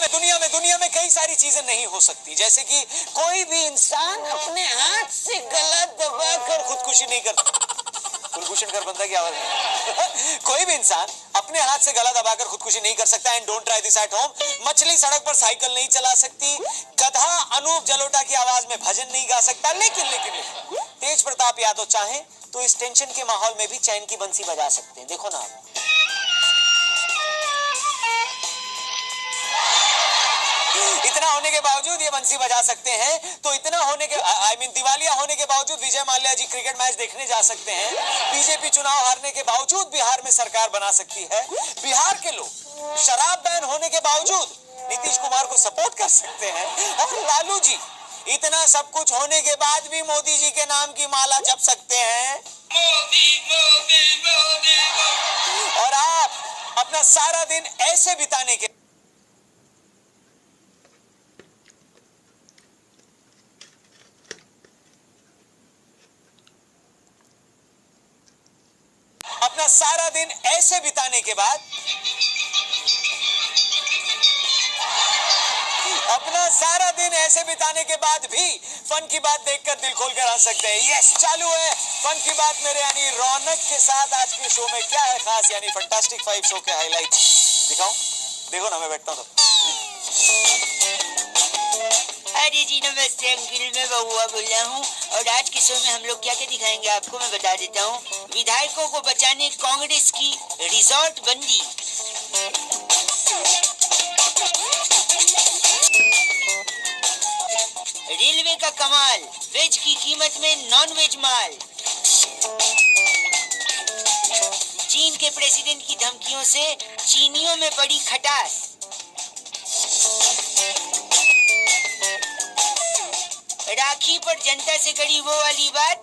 दुनिया में कई सारी चीजें नहीं हो सकती, जैसे कि कोई भी इंसान अपने हाथ से गला दबाकर खुदकुशी नहीं करता। कुलभूषण कर बंदा की आवाज कोई भी इंसान अपने हाथ से गला दबाकर खुदकुशी नहीं कर सकता। And don't try this at home. मछली सड़क पर साइकिल नहीं चला सकती। गधा अनूप जलोटा की आवाज में भजन नहीं गा सकता। लेकिन तेज प्रताप यादव चाहे तो इस टेंशन के माहौल में भी चैन की बंसी बजा सकते हैं। देखो ना आप, इतना होने के बावजूद ये बंसी बजा सकते हैं, तो इतना होने के दिवालिया होने के बावजूद विजय माल्या जी क्रिकेट मैच देखने जा सकते हैं। बीजेपी चुनाव हारने के बावजूद बिहार में सरकार बना सकती है। बिहार के लोग शराब बैन होने के बावजूद नीतीश कुमार को सपोर्ट कर सकते हैं। और लालू जी इतना सब कुछ होने के बाद भी मोदी जी के नाम की माला जप सकते हैं। मोदी मोदी मोदी मोदी। और आप अपना सारा दिन ऐसे बिताने के बाद भी फन की बात देखकर दिल खोलकर हंस सकते हैं। यस, चालू है फन की बात मेरे यानी रौनक के साथ। आज के शो में क्या है खास, यानी फंटास्टिक 5 शो के हाईलाइट दिखाऊं? देखो ना, मैं बैठता हूं तो। अरे जी नमस्ते अंकिल, मैं बहुआ बोल रहा हूँ और आज के शो में हम लोग क्या क्या दिखाएंगे आपको मैं बता देता हूँ। विधायकों को बचाने कांग्रेस की रिजॉर्ट बंदी, रेलवे का कमाल, वेज की कीमत में नॉन वेज माल, चीन के प्रेसिडेंट की धमकियों से चीनियों में पड़ी खटास, राखी पर जनता से करी वो वाली बात,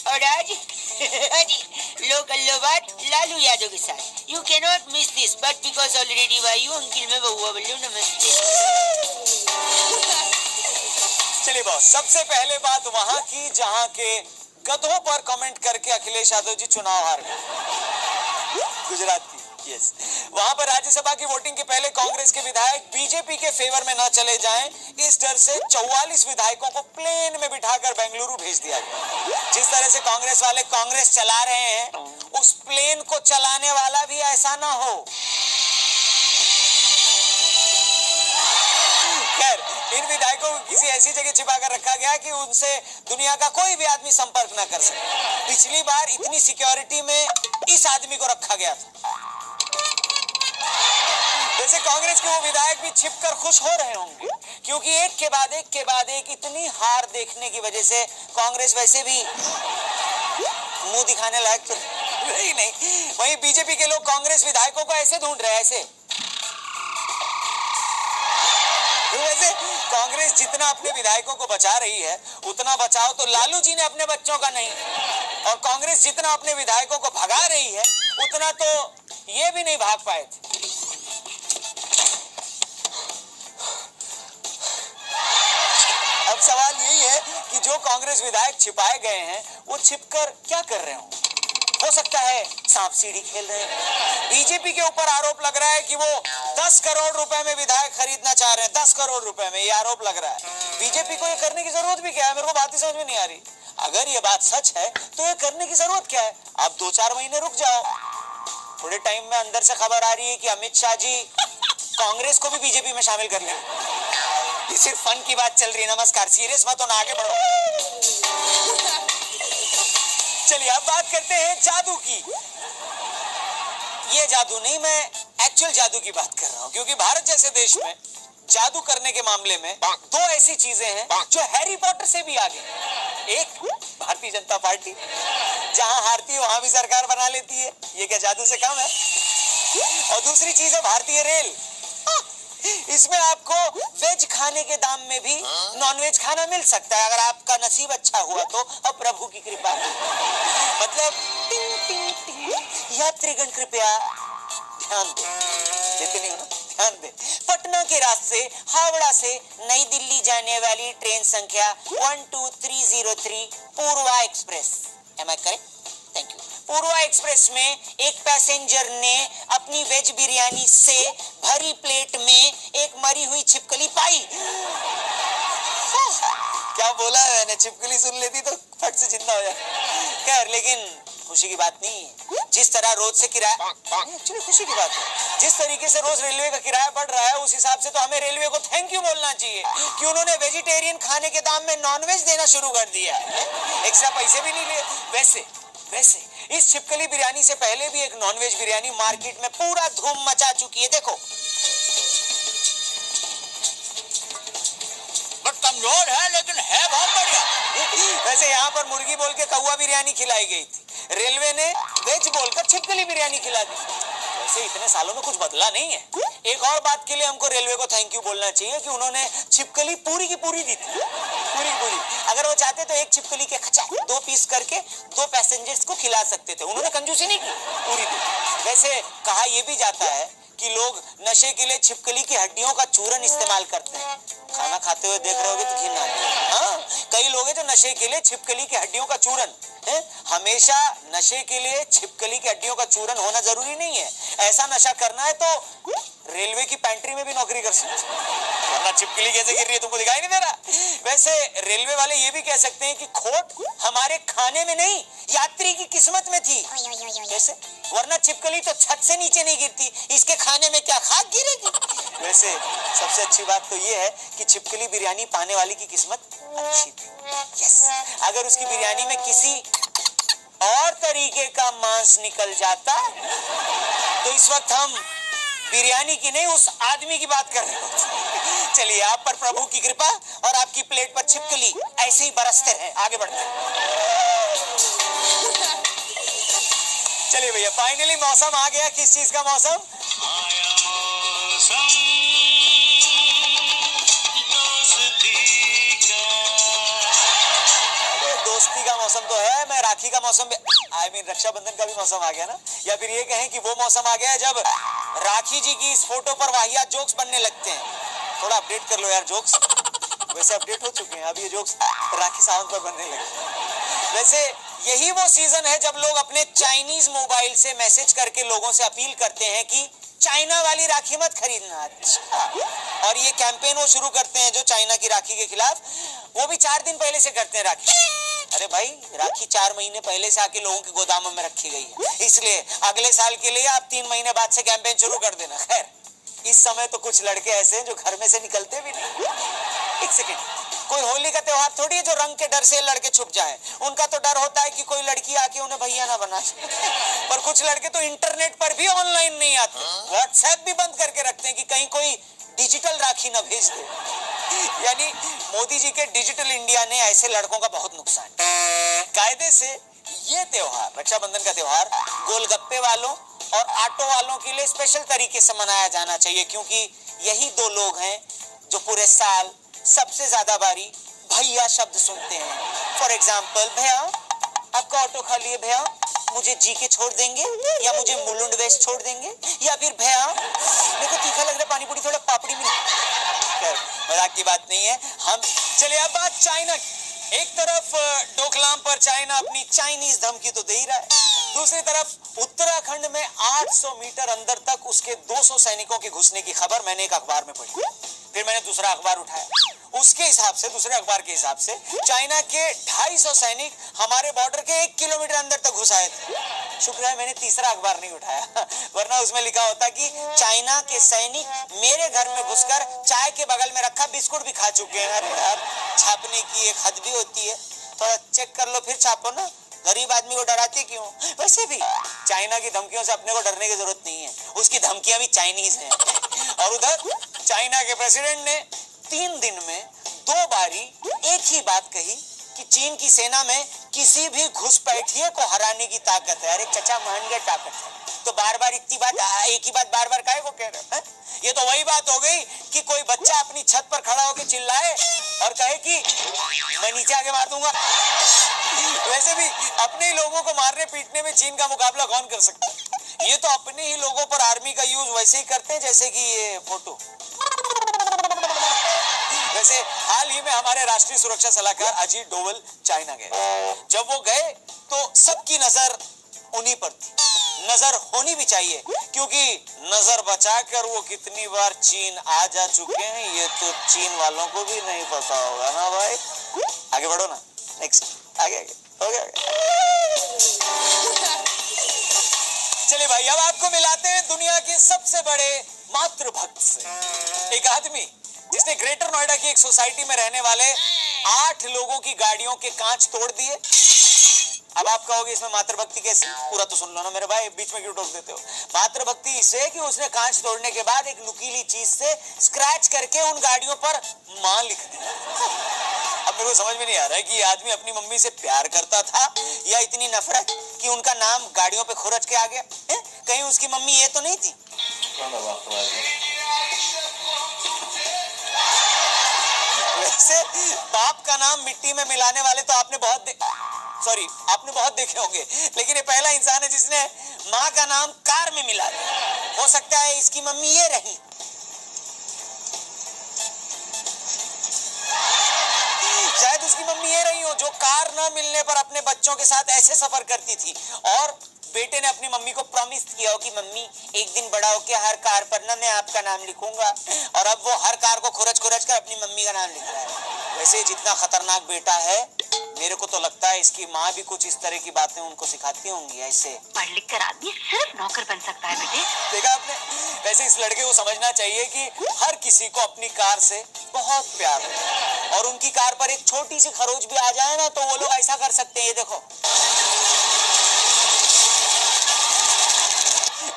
और आज लोकल बात लालू यादव के साथ। You cannot miss this but because already वायु अंकिल में बहुआ बोलूं। नमस्ते। चलिए बॉस, सबसे पहले बात वहां की जहां के गधों पर कमेंट करके अखिलेश यादव जी चुनाव हार गए, गुजरात की। यस, वहां पर राज्यसभा की वोटिंग के पहले कांग्रेस के विधायक बीजेपी के फेवर में न चले जाएं, इस डर से 44 विधायकों को प्लेन में बिठाकर बेंगलुरु भेज दिया गया। जिस तरह से कांग्रेस वाले कांग्रेस चला रहे हैं, उस प्लेन को चलाने वाला भी ऐसा ना हो। खैर, इन विधायकों को किसी ऐसी जगह छिपा कर रखा गया कि उनसे दुनिया का कोई भी आदमी संपर्क न कर सके। पिछली बार इतनी सिक्योरिटी में इस आदमी को रखा गया था। वैसे कांग्रेस के वो विधायक भी छिपकर खुश हो रहे होंगे, क्योंकि एक के बाद एक इतनी हार देखने की वजह से कांग्रेस वैसे भी मुंह दिखाने लायक तो नहीं। वहीं बीजेपी के लोग कांग्रेस विधायकों को ऐसे ढूंढ रहे हैं, ऐसे। वैसे कांग्रेस जितना अपने विधायकों को बचा रही है, उतना बचाव तो लालू जी ने अपने बच्चों का नहीं। और कांग्रेस जितना अपने विधायकों को भगा रही है, उतना तो ये भी नहीं भाग पाए थे। अब सवाल यही है कि जो कांग्रेस विधायक छिपाए गए हैं, वो छिपकर क्या कर रहे हो सकता है सांप सीढ़ी खेल रहे हैं। बीजेपी के ऊपर आरोप लग रहा है कि वो 10 करोड़ रुपए में विधायक खरीदना चाह रहे हैं। 10 करोड़ रुपए में, ये आरोप लग रहा है। बीजेपी को ये करने की जरूरत भी क्या है? मेरे को बात ही समझ में नहीं आ रही। अगर ये बात सच है तो ये करने की जरूरत क्या है? आप 2-4 महीने रुक जाओ। थोड़े टाइम में अंदर से खबर आ रही है कि अमित शाह जी कांग्रेस को भी बीजेपी में शामिल कर लेंगे। ये सिर्फ फन की बात चल रही है, नमस्कार, सीरियस मत होना, आगे बढ़ो। चलिए अब बात करते हैं जादू की। ये जादू नहीं, मैं एक्चुअल जादू की बात कर रहा हूँ, क्योंकि भारत जैसे देश में जादू करने के मामले में 2 ऐसी चीजें हैं जो हैरी पॉटर से भी आगे हैं। एक भारतीय जनता पार्टी, जहां हारती है वहां भी सरकार बना लेती है, ये क्या जादू से कम है? और दूसरी चीज है भारतीय रेल। इसमें आपको वेज खाने के दाम में भी नॉन वेज खाना मिल सकता है, अगर आपका नसीब अच्छा हुआ तो। अब प्रभु की कृपा, मतलब यात्रीगण कृपया ध्यान दे। पटना के रास्ते हावड़ा से नई दिल्ली जाने वाली ट्रेन संख्या 12303 Poorva express, am I correct? Thank you. Poorva express में एक पैसेंजर ने अपनी वेज बिरयानी से भरी प्लेट में एक मरी हुई छिपकली पाई। क्या बोला है मैंने, छिपकली सुन लेती तो फट से जिंदा हो जाए। खैर, लेकिन खुशी की बात नहीं है। जिस तरह रोज से किराया, एक्चुअली खुशी की बात है, जिस तरीके से रोज रेलवे का किराया बढ़ रहा है, उस हिसाब से तो हमें रेलवे को थैंक यू बोलना चाहिए कि उन्होंने वेजिटेरियन खाने के दाम में नॉनवेज देना शुरू कर दिया है। एक्स्ट्रा पैसे भी नहीं लिए। वैसे इस छिपकली बिरयानी से पहले भी एक नॉनवेज बिरयानी मार्केट में पूरा धूम मचा चुकी है। देखो, बट कमजोर है लेकिन है बहुत बढ़िया। वैसे यहाँ पर मुर्गी बोल के कौवा बिरयानी खिलाई गई थी, रेलवे ने वेज बोलकर छिपकली बिरयानी खिला दी। वैसे इतने सालों में कुछ बदला नहीं है। एक और बात के लिए हमको रेलवे को थैंक यू बोलना चाहिए कि उन्होंने छिपकली पूरी की पूरी दी थी, पूरी की पूरी। अगर वो चाहते तो एक छिपकली के खचा 2 पीस करके 2 पैसेंजर्स को खिला सकते थे, उन्होंने कंजूसी नहीं की, पूरी दी। वैसे कहा यह भी जाता है कि लोग नशे के लिए छिपकली की हड्डियों का चूरन इस्तेमाल करते हैं। खाना खाते हुए देख रहे होगे तो घिन आती है। हाँ, कई लोग हैं जो नशे के लिए छिपकली की हड्डियों का चूरन है। हमेशा नशे के लिए छिपकली की हड्डियों का चूरन होना जरूरी नहीं है। ऐसा नशा करना है तो रेलवे की पेंट्री में भी नौकरी कर सकते हैं, वरना छिपकली कैसे गिर रही है तुमको दिखाई नहीं दे रहा। वैसे रेलवे वाले ये भी कह सकते हैं कि खोट हमारे खाने में नहीं, यात्री की किस्मत में थी। कैसे? वरना छिपकली तो छत से नीचे नहीं गिरती, इसके खाने में क्या खाक गिरेगी। वैसे सबसे अच्छी बात तो ये है कि छिपकली बिरयानी पाने वाली की किस्मत अच्छी थी। यस, अगर उसकी बिरयानी में किसी और तरीके का मांस निकल जाता तो इस वक्त हम बिरयानी की नहीं, उस आदमी की बात कर रहे होते। चलिए, आप पर प्रभु की कृपा और आपकी प्लेट पर छिपकली ऐसे ही बरसते रहे। आगे बढ़ते हैं। चलिए भैया, फाइनली मौसम आ गया। किस चीज का मौसम? आया मौसम दोस्ती का। अरे दोस्ती का मौसम तो है, मैं राखी का मौसम भी, रक्षाबंधन का भी मौसम आ गया ना। या फिर ये कहें कि वो मौसम आ गया है जब राखी जी की इस फोटो पर वाहियात जोक्स बनने लगते हैं। थोड़ा अपडेट कर लो यार जोक्स। वैसे अपडेट हो चुके हैं, अब ये जोक्स राखी सावंत पर बनने लगे। वैसे यही वो सीजन है जब लोग अपने चाइनीज मोबाइल से मैसेज करके लोगों से अपील करते हैं कि चाइना वाली राखी मत खरीदना। अच्छा, और ये कैंपेन वो शुरू करते हैं जो चाइना की राखी के खिलाफ, वो भी 4 दिन पहले से करते हैं राखी। अरे भाई, राखी 4 महीने पहले से आके लोगों के गोदामों में रखी गई है, इसलिए अगले साल के लिए आप 3 महीने बाद से कैंपेन शुरू कर देना। खैर, इस समय तो कुछ लड़के ऐसे हैं जो घर में से निकलते भी नहीं। एक सेकेंड, कोई होली का त्योहार थोड़ी है जो रंग के डर से लड़के छुप जाएं। उनका तो डर होता है कि कोई लड़की आके उन्हें भैया ना बना। पर कुछ लड़के तो इंटरनेट पर भी ऑनलाइन नहीं आते, व्हाट्सएप भी बंद करके रखते हैं कि कहीं कोई डिजिटल राखी ना भेज दे। यानी मोदी जी के डिजिटल इंडिया ने ऐसे लड़कों का बहुत नुकसान किया। कायदे से ये त्योहार, रक्षाबंधन का त्योहार, गोलगप्पे वालों और ऑटो वालों के लिए स्पेशल तरीके से मनाया जाना चाहिए, क्योंकि यही 2 लोग हैं जो पूरे साल सबसे ज्यादा बारी भैया शब्द सुनते हैं। फॉर एग्जाम्पल, भैया आपका ऑटो खाली है, भैया मुझे जी के छोड़ देंगे, या मुझे मुलुंड वेस्ट छोड़ देंगे, या फिर भैया मेरे को तीखा लग रहा है, पानी पूरी थोड़ा पापड़ी मिले। मजाक की बात नहीं है। हम चले अब बात चाइना। एक तरफ डोकलाम पर चाइना अपनी चाइनीज धमकी तो दे ही रहा है, दूसरी तरफ उत्तराखंड में 800 मीटर अंदर तक उसके 200 सैनिकों के घुसने की खबर मैंने एक अखबार में पढ़ी। फिर मैंने दूसरा अखबार उठाया, उसके हिसाब से, दूसरे अखबार के हिसाब से चाइना के 250 सैनिक हमारे बॉर्डर के 1 किलोमीटर अंदर तक घुस आए थे। शुक्र है मैंने तीसरा अखबार नहीं उठाया, वरना उसमें लिखा होता कि चाइना के सैनिक मेरे घर में घुसकर चाय के बगल में रखा बिस्कुट भी खा चुके हैं। अरे यार, छापने की एक हद भी होती है, थोड़ा चेक कर लो फिर छापो ना, गरीब आदमी को डराते क्यों? वैसे भी चाइना की धमकियों से अपने को डरने की जरूरत नहीं है, उसकी धमकियां भी चाइनीज हैं। और उधर चाइना के प्रेसिडेंट ने 3 दिन में 2 बारी एक ही बात कही कि चीन की सेना में किसी भी घुसपैठिए को हराने की ताकत है। अरे चचा, मान गए ताकत है तो बार बार इतनी बात, एक ही बात बार बार काहे को कह रहे हैं? ये तो वही बात हो गई कि कोई बच्चा अपनी छत पर खड़ा होकर चिल्लाए और कहे कि मैं नीचे आके मार दूंगा। वैसे भी अपने ही लोगों को मारने पीटने में चीन का मुकाबला कौन कर सकता है? ये तो अपने ही लोगों पर आर्मी का यूज वैसे ही करते हैं जैसे कि ये फोटो। वैसे हाल ही में हमारे राष्ट्रीय सुरक्षा सलाहकार अजीत डोवल चाइना गए। जब वो गए तो सबकी नजर उन्हीं पर थी। नजर होनी भी चाहिए, क्योंकि नजर बचाकर वो कितनी बार चीन आ जा चुके हैं ये तो चीन वालों को भी नहीं पता होगा ना भाई। आगे बढ़ो ना, नेक्स्ट, आगे आगे हो गया। चलिए भाई, अब आपको मिलाते हैं दुनिया के सबसे बड़े मातृभक्त से। एक आदमी जिसने ग्रेटर नोएडा की एक सोसाइटी में रहने वाले 8 लोगों की गाड़ियों के कांच तोड़ दिए। अब आप कहोगे इसमें मातृभक्ति कैसी? पूरा तो सुन लो ना मेरे भाई, बीच में क्यों टोक देते हो? मातृभक्ति इससे कि उसने कांच तोड़ने के बाद एक नुकीली चीज से स्क्रैच करके उन गाड़ियों पर मां लिख दिया। अब मेरे को समझ में नहीं आ रहा है कि ये आदमी अपनी मम्मी से प्यार करता था या इतनी नफरत कि उनका नाम गाड़ियों पे खुरच के आ गया है? कहीं उसकी मम्मी ये तो नहीं थी? वैसे बाप का नाम मिट्टी में मिलाने वाले तो आपने बहुत देखे होंगे, लेकिन ये पहला इंसान है जिसने माँ का नाम कार में मिला दिया। हो सकता है इसकी मम्मी ये रही। शायद उसकी मम्मी ये रही हो जो कार न मिलने पर अपने बच्चों के साथ ऐसे सफर करती थी, और बेटे ने अपनी मम्मी को प्रॉमिस किया हो कि मम्मी एक दिन बड़ा होके हर कार पर ना मैं आपका नाम लिखूंगा, और अब वो हर कार को खुरच कर अपनी मम्मी का नाम लिख रहा है। वैसे जितना खतरनाक बेटा है, मेरे को तो लगता है इसकी माँ भी कुछ इस तरह की बातें उनको सिखाती होंगी। ऐसे पढ़ लिख कर आदमी सिर्फ नौकर बन सकता है बेटे। देखा आपने? वैसे इस लड़के को समझना चाहिए कि हर किसी को अपनी कार से बहुत प्यार है, और उनकी कार पर एक छोटी सी खरोच भी आ जाए ना तो वो लोग ऐसा कर सकते हैं। ये देखो,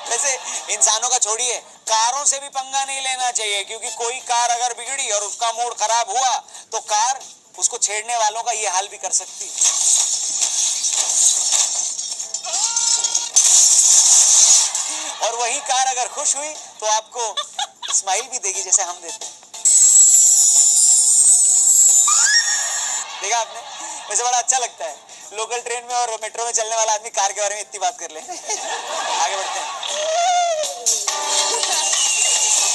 वैसे इंसानों का छोड़िए, कारों से भी पंगा नहीं लेना चाहिए, क्योंकि कोई कार अगर बिगड़ी और उसका मूड खराब हुआ तो कार उसको छेड़ने वालों का ये हाल भी कर सकती है। और वही कार अगर खुश हुई तो आपको स्माइल भी देगी जैसे हम देते हैं। देखा आपने? वैसे बड़ा अच्छा लगता है लोकल ट्रेन में और मेट्रो में चलने वाला आदमी कार के बारे में इतनी बात कर ले। आगे बढ़ते हैं।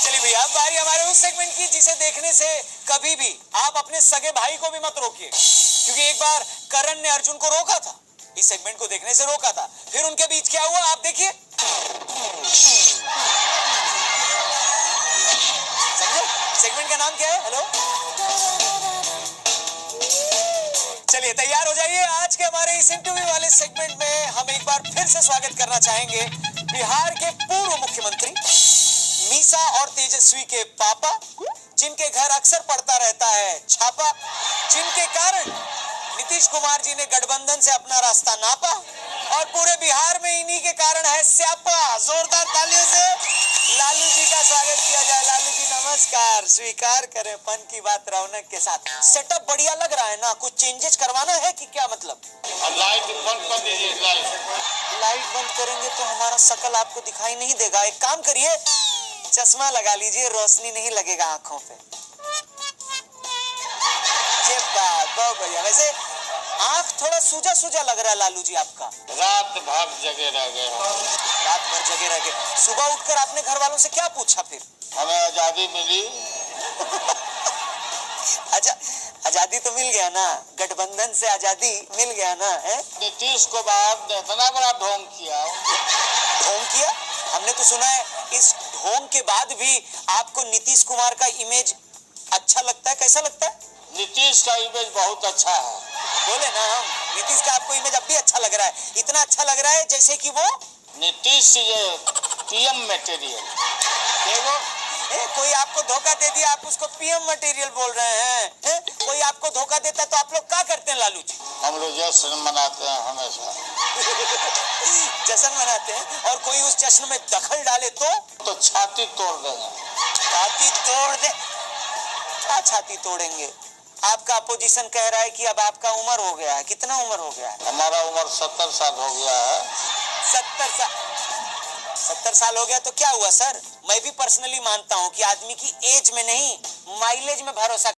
चलिए भैया, अब बारी हमारे उस सेगमेंट की जिसे देखने से कभी भी आप अपने सगे भाई को भी मत रोकिए, क्योंकि एक बार करण ने अर्जुन को रोका था, इस सेगमेंट को देखने से रोका था। फिर उनके बीच क्या हुआ आप देखिए। समझे सेगमेंट का नाम क्या है? हेलो, चलिए तैयार हो जाइए। आज के हमारे इस इंटरव्यू वाले सेगमेंट में हम एक बार फिर से स्वागत करना चाहेंगे बिहार के पूर्व मुख्यमंत्री मीसा और तेजस्वी के पापा, जिनके घर अक्सर पड़ता रहता है छापा, जिनके कारण नीतीश कुमार जी ने गठबंधन से अपना रास्ता नापा, और पूरे बिहार में इन्हीं के कारण है स्यापा। जोरदार तालियों से लालू जी का स्वागत किया जाए। लालू जी नमस्कार, स्वीकार करें फन की बात रौनक के साथ। सेटअप बढ़िया लग रहा है ना, कुछ चेंजेस करवाना है कि क्या मतलब? लाइट बंद कर दीजिए। लाइट बंद करेंगे तो हमारा शकल आपको दिखाई नहीं देगा। एक काम करिए, चश्मा लगा लीजिए, रोशनी नहीं लगेगा आंखों पे। ये बात बहुत बढ़िया। वैसे आंख थोड़ा सूजा सूजा लग रहा है लालू जी आपका। रात भर जगे रह गए। रात भर जगे रह गए। सुबह उठकर आपने घर वालों से क्या पूछा फिर? हमें आजादी मिली। अच्छा, आजादी तो मिल गया ना, गठबंधन से आजादी मिल गया ना? है नीतीश कुमार ने इतना बड़ा ढोंग किया। ढोंग किया? हमने तो सुना है इस ढोंग के बाद भी आपको नीतीश कुमार का इमेज अच्छा लगता है। कैसा लगता है? नीतीश का इमेज बहुत अच्छा है। बोले ना हम, नीतीश का आपको इमेज अब भी अच्छा लग रहा है। इतना अच्छा लग रहा है जैसे कि वो नीतीश पीएम मटेरियल। देखो, कोई आपको धोखा दे दिया, आप उसको पीएम मटेरियल बोल रहे हैं। कोई आपको धोखा देता है तो आप लोग क्या करते हैं लालू जी? हम लोग जश्न मनाते हैं हमेशा। जश्न मनाते हैं, और कोई उस जश्न में दखल डाले तो छाती तोड़ देंगे। छाती तोड़ दे? क्या छाती तोड़ेंगे? आपका अपोजिशन कह रहा है कि अब आपका उम्र हो गया है। कितना उम्र हो गया है? हमारा उम्र 70 साल हो गया है। 70 साल हो गया तो क्या हुआ सर? मैं भी पर्सनली मानता हूँ कि आदमी की एज में नहीं, माइलेज में भरोसा